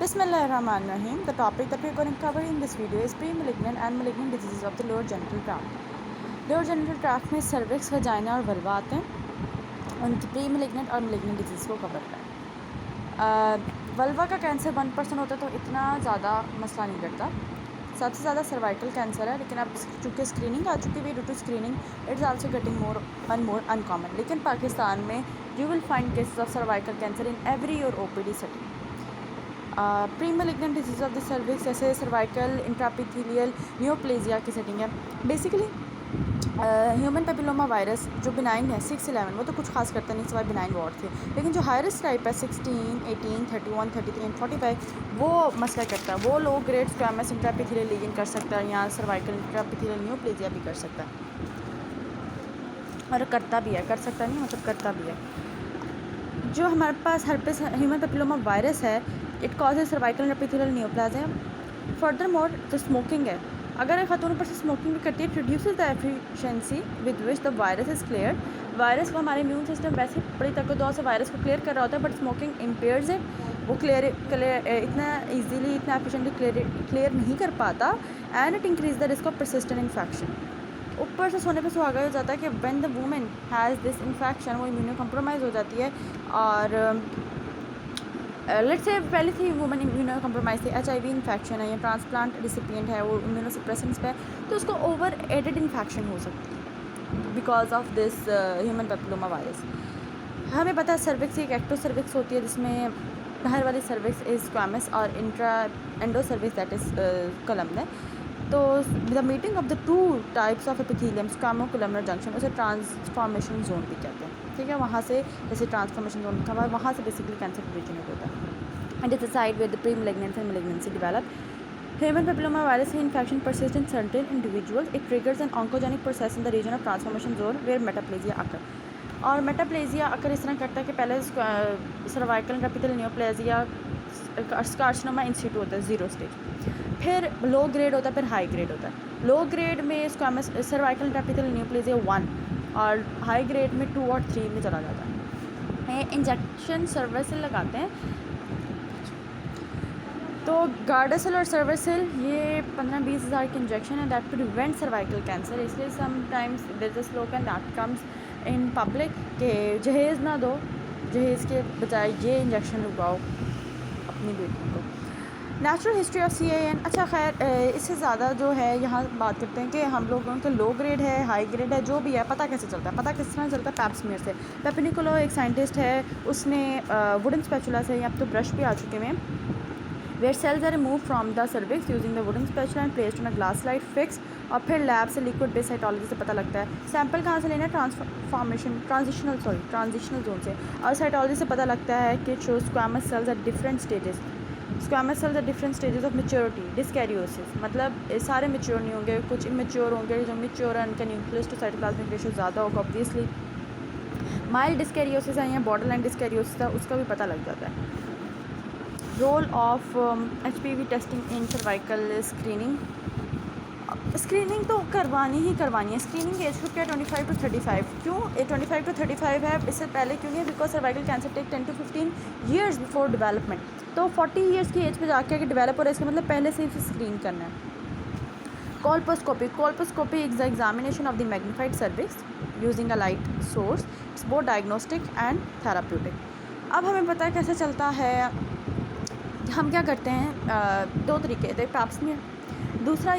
Bismillahirrahmanirrahim. The topic that we are going to cover in this video is pre-malignant and malignant diseases of the lower genital tract. Lower genital tract में cervix, vagina और vulva आते हैं। उनकी pre malignant और malignant disease को cover करें। Vulva का cancer 1% होता है तो इतना ज़्यादा मसला नहीं करता। सबसे ज़्यादा सर्वाइकल कैंसर है, लेकिन अब चूँकि स्क्रीनिंग आ चुकी है, due to screening it's also getting more uncommon. लेकिन पाकिस्तान में you will find cases of cervical cancer in every your OPD setting. Pre malignant disease of the cervix जैसे सर्वाइकल इंट्रापिथेलियल नियोप्लेजिया की सेटिंग है। Basically human papilloma virus जो benign है 611 वो तो कुछ खास करता नहीं सिवाय बिनाइन वार्ड थे, लेकिन जो हाई रिस्क टाइप है 16, 18, 31, 33 एंड 45 वो मसला करता है। वो लो ग्रेड स्क्वामस इंट्रापिथेलियल लीजन कर सकता है या सर्वाइकल इंट्रापिथेलियल नियोप्लेजिया भी कर सकता है, और करता भी है, कर सकता नहीं मतलब करता भी है। जो हमारे पास हर्पेस ह्यूमन पेपिलोमा वायरस है it causes cervical intraepithelial neoplasia. Furthermore जो स्मोकिंग है, अगर एक खातून ऊपर से स्मोकिंग भी करती है reduces the efficiency with which the virus is clear. Virus को हमारे इम्यून सिस्टम वैसे बड़ी ताकतवर से वायरस को क्लियर कर रहा होता है, बट स्मोकिंग इम्पेयर्स इट। वो क्लियर इतना ईजीली इतना एफिशिएंटली क्लियर नहीं कर पाता and it increase the risk of persistent infection. ऊपर से सोने पे सुहागा हो जाता है कि when the women has this infection वो इम्यूनो कम्प्रोमाइज़ हो जाती है। और लेट्स से पहले थी वुमेन इम्यूनो कम्प्रोमाइज़ थी, HIV इन्फेक्शन है या ट्रांसप्लांट रिसिपिएंट है, वो इम्यूनोसप्रेसेंट्स पे, तो उसको ओवर एडेड इन्फेक्शन हो सकती है because of this human papilloma virus. हमें पता है सर्विक्स एक एक्टो सर्विक्स होती है जिसमें बाहर वाली सर्विक्स इज़ स्क्वामस और endocervix that is columnar. तो the meeting of the two types of epithelium squamocolumnar junction उसे ट्रांसफॉर्मेशन जोन भी कहते हैं, ठीक है। वहाँ से जैसे ट्रांसफॉर्मेशन जोन लिखा हुआ है वहाँ से बेसिकली कैंसर ओरिजिनेट होता है। And it's a site where the pre malignance and malignancy develop. Human papilloma virus infection persist in certain individuals. It triggers an oncogenic process in the region of transformation zone where metaplasia occur. और metaplasia occur इस तरह करता है कि पहले cervical intraepithelial neoplasia carcinoma institute होता है 0 stage, फिर लो ग्रेड होता है, फिर हाई ग्रेड होता है। लो ग्रेड में स्क्वामस सर्वाइकल इंट्रापिथेलियल नियोप्लेजिया 1 और हाई ग्रेड में 2 और 3 में चला जाता है। इंजेक्शन सर्विसिल लगाते हैं, तो गार्डासिल और सर्विसिल ये 15-20 हज़ार की इंजेक्शन है दैट प्रिवेंट सर्वाइकल कैंसर। इसलिए sometimes there is a slogan that comes in public कि जहेज़ ना दो, जहेज़ के बजाय ये इंजेक्शन लगाओ अपनी बेटी को। Natural history of CAN। अच्छा खैर इससे ज़्यादा जो है यहाँ बात करते हैं कि हम लोगों के लो ग्रेड है हाई ग्रेड है जो भी है पता कैसे चलता है। पता किस तरह चलता है? पैप स्मीयर से। पेप निकोलो एक साइंटिस्ट है, उसने वुडन स्पैचुला से, अब तो ब्रश भी आ चुके हैं, where cells are remove from the cervix using the wooden spatula and placed on a glass slide fix. और फिर लैब से लिक्विड बेस्ड साइटोलॉजी से पता लगता है। सैंपल कहाँ से लेना है? ट्रांजिशनल जोन से। और साइटोलॉजी से पता लगता है कि show squamous cells are different stages. Squamous cells are different stages of maturity. Dyskaryosis मतलब सारे मेच्योर नहीं होंगे, कुछ इमेच्योर होंगे। जो मेच्योर है उनका न्यूक्लियस टू साइटोप्लाज्मिक रेशियो ज़्यादा होगा ऑब्वियसली। माइल्ड डिस्कैरियोसिस है या बॉर्डर लाइन डिस्कैरियोसिस है, उसका भी पता लग जाता है। Role of HPV testing in cervical screening. Screening तो करवानी ही करवानी है। स्क्रीनिंग एज ग्रुप क्या 25 to 35। क्यों 25 to 35 है? इससे पहले क्यों नहीं है? Because cervical cancer take 10 to 15 years before development. तो 40 ईयर्स की एज पे जाके अगर डेवलप हो रहा है इसका मतलब पहले से ही स्क्रीन करना है। Colposcopy is the examination of the magnified cervix using a light source. It's both diagnostic and therapeutic. अब हमें पता है कैसे चलता है। हम क्या करते हैं, दो तरीके थे पैप स्मीयर। दूसरा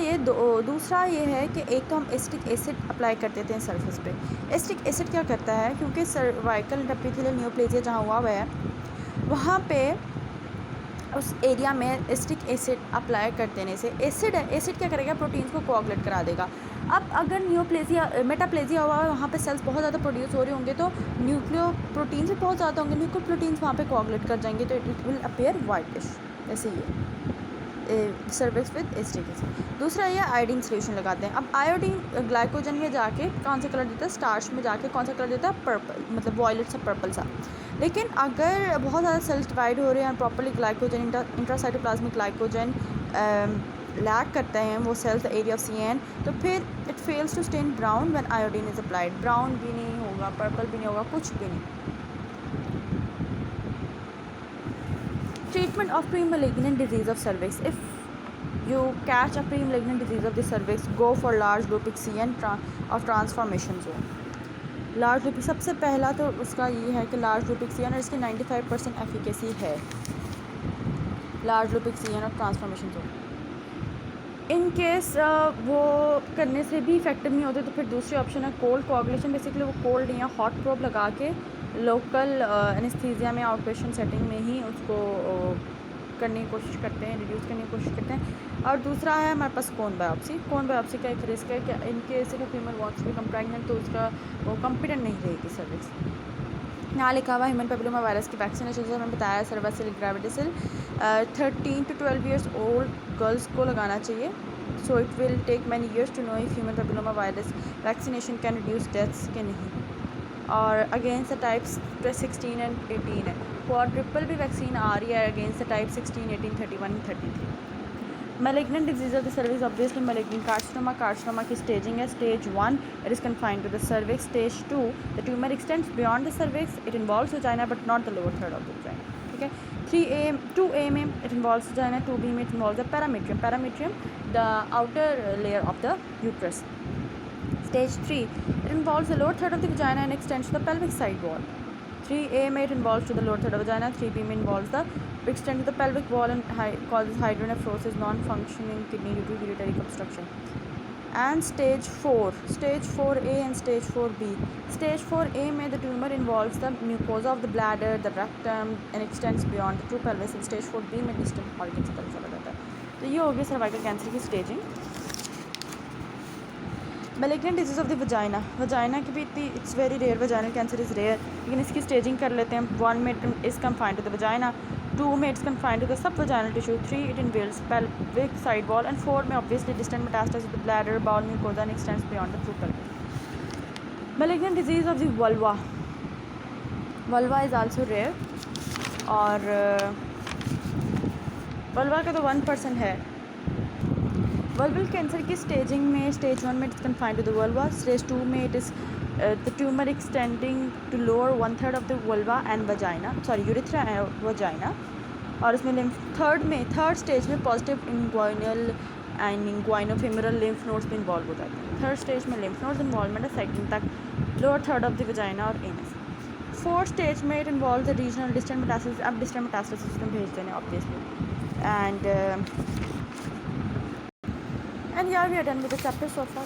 ये है कि एक तो हम एसिटिक एसिड अप्लाई कर देते हैं सरफेस पे। एसिटिक एसिड क्या करता है, क्योंकि सर्वाइकल इंट्रापिथेलियल नियोप्लेजिया जहाँ हुआ है वहाँ पे उस एरिया में एसिटिक एसिड अप्लाई कर देने से एसिड क्या करेगा? प्रोटीन्स को कोआगुलेट करा देगा। अब अगर नियोप्लेजिया मेटाप्लेजिया हुआ है वहाँ पे सेल्स बहुत ज़्यादा प्रोड्यूस हो रहे होंगे तो न्यूक्लियो प्रोटीन्स भी बहुत ज़्यादा होंगे, न्यूक्लियो प्रोटीन्स वहाँ पे कोआगुलेट कर जाएंगे तो इट विल अपीयर वाइटिश। ऐसे ही सर्विक्स विद एसिटिक एसिड। दूसरा ये आयोडीन सोल्यूशन लगाते हैं। अब आयोडीन ग्लाइकोजन में जाके कौन सा कलर देता है? स्टार्च में जाके कौन सा कलर देता है? पर्पल, मतलब वॉयलेट सा पर्पल सा। लेकिन अगर बहुत ज़्यादा सेल्स डिवाइड हो रहे हैं properly glycogen intracytoplasmic glycogen lack करते हैं वो सेल्स एरिया ऑफ CAN, तो फिर it fails to stain brown when iodine is applied. Brown भी नहीं होगा, पर्पल भी नहीं होगा, कुछ भी नहीं। Treatment of pre-malignant disease of cervix. If you catch a pre-malignant disease of the cervix, go for large loop excision of transformation zone. Large loop सबसे पहला तो उसका ये है कि लार्ज लूप एक्सियन और इसकी 95% एफिकेसी है लार्ज लूप एक्सियन और ट्रांसफॉर्मेशन जोन। इन केस वो करने से भी इफेक्टिव नहीं होते तो फिर दूसरी ऑप्शन है कोल्ड कोआगुलेशन। बेसिकली वो कोल्ड या हॉट प्रोब लगा के लोकल एनेस्थीसिया में आउट पेशेंट सेटिंग में ही उसको करने की कोशिश करते हैं, रिड्यूस करने की कोशिश करते हैं। और दूसरा है हमारे पास कोन बायोप्सी। कोन बायोप्सी का एक रिस्क है कि इन केस अगर female wants to become pregnant तो उसका वो कॉम्पिटेंट नहीं रहेगी सर्विक्स। यहाँ लिखा हुआ ह्यूमन पेपिलोमा वायरस की वैक्सीनेशन से हमें बताया Cervarix Gardasil 13 to 12 years old girls को लगाना चाहिए। So it will take many years to know if human papilloma virus vaccination can reduce deaths के नहीं। और अगेंस्ट द टाइप्स 16 and 18 है। क्वाड्रिपल भी वैक्सीन आ रही है against the type 16, 18, 31 and 33। Malignant disease of the cervix, obviously malignant carcinoma. Carcinoma की staging है stage 1, it is confined to the cervix. Stage 2, the tumor extends beyond the cervix, it involves vagina but not the lower third of the vagina. ठीक है। 3A, 2A में it involves vagina, 2B में it involves the parametrium. Parametrium, the outer layer of the uterus. Stage 3, it involves the lower third of the vagina and extends to the pelvic side wall. 3A में it involves to the lower third of the vagina, 3B में involves the extend to the pelvic wall and causes hydronephrosis, non-functioning kidney due to urinary obstruction. And stage 4, stage 4A and stage 4B. Stage 4A में the tumor involves the mucosa of the bladder, the rectum and extends beyond the true pelvis. And stage 4B में distant organs की तरफ चला जाता है। तो ये हो गई सर्वाइकल कैंसर की staging. Malignant disease of the vagina. Vagina की भी इतनी it's very rare, vaginal cancer is rare, लेकिन इसकी staging कर लेते हैं। 1 में it is confined to the vagina, 2 में it's confined to the subvaginal tissue, 3 it involves pelvic side wall and 4 में obviously distant metastasis of the bladder, bowel mucosa and extends beyond the true pelvis. Malignant disease of the vulva. Vulva is also rare और vulva का तो 1% है। Vulval cancer की staging में stage 1 में it's confined to the vulva, stage 2 में it is the tumour extending to lower 1/3 of the vulva and vagina, sorry urethra and vagina. और इसमें थर्ड स्टेज में positive inguinal and inguinofemoral lymph nodes भी involve हो जाते हैं। Third stage में lymph nodes involvement है, सेकंड तक lower third of the vagina और एनस। फोर्थ स्टेज में it involve the regional distant metastasis. अब डिस्टेंट मेटास्टेसिस में भेज देने obviously. And yeah, we are done with the chapter so far.